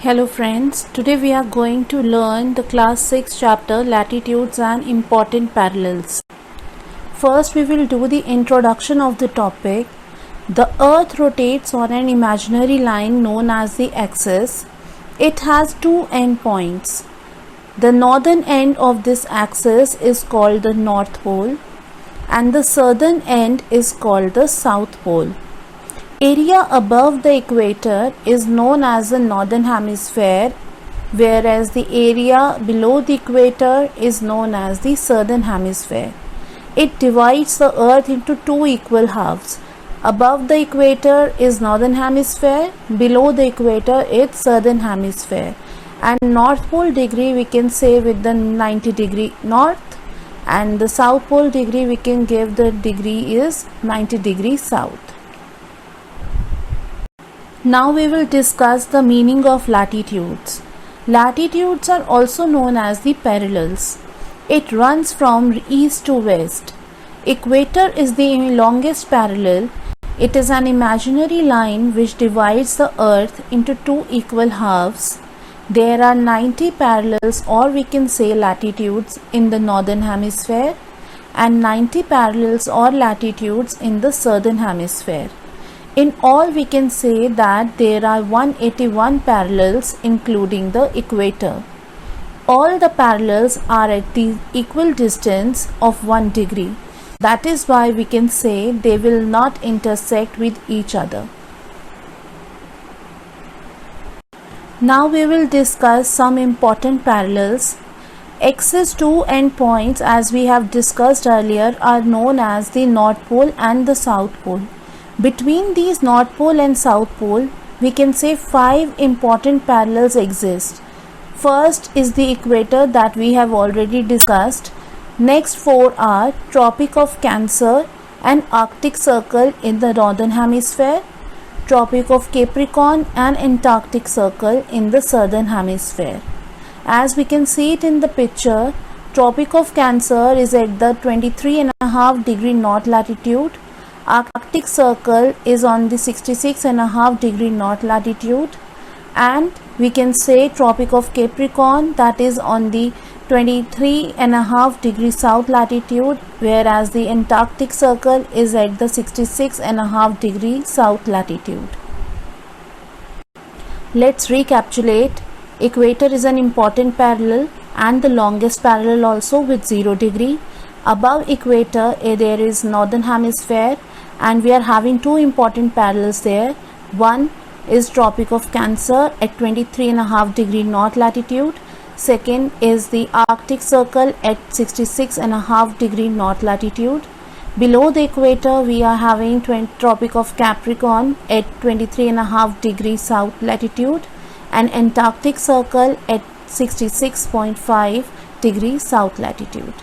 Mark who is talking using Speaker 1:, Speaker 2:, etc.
Speaker 1: Hello friends, today we are going to learn the class 6 chapter latitudes and important parallels. First we will do the introduction of the topic. The earth rotates on an imaginary line known as the axis. It has two endpoints. The northern end of this axis is called the North Pole and the southern end is called the South Pole. Area above the equator is known as the northern hemisphere, whereas the area below the equator is known as the southern hemisphere. It divides the earth into two equal halves. Above the equator is northern hemisphere, below the equator it's southern hemisphere. And North Pole degree we can say with the 90 degree north, and the South Pole degree we can give the degree is 90 degrees south. Now we will discuss the meaning of latitudes. Latitudes are also known as the parallels. It runs from east to west. Equator is the longest parallel. It is an imaginary line which divides the earth into two equal halves. There are 90 parallels, or we can say latitudes, in the northern hemisphere and 90 parallels or latitudes in the southern hemisphere. In all, we can say that there are 181 parallels including the equator. All the parallels are at the equal distance of 1 degree. That is why we can say they will not intersect with each other. Now we will discuss some important parallels. Axis two endpoints, as we have discussed earlier, are known as the North Pole and the South Pole. Between these North Pole and South Pole, we can say 5 important parallels exist. First is the equator that we have already discussed. Next 4 are Tropic of Cancer and Arctic Circle in the northern hemisphere, Tropic of Capricorn and Antarctic Circle in the southern hemisphere. As we can see it in the picture, Tropic of Cancer is at the 23.5 degree north latitude. Arctic Circle is on the 66.5 degree north latitude, and we can say Tropic of Capricorn, that is on the 23.5 degree south latitude, whereas the Antarctic Circle is at the 66.5 degree south latitude. Let's recapitulate. Equator is an important parallel and the longest parallel also with 0 degree. Above equator there is northern hemisphere, and we are having two important parallels there. One is Tropic of Cancer at 23.5 degree north latitude. Second is the Arctic Circle at 66.5 degree north latitude. Below the equator we are having Tropic of Capricorn at 23.5 degree south latitude and Antarctic Circle at 66.5 degree south latitude.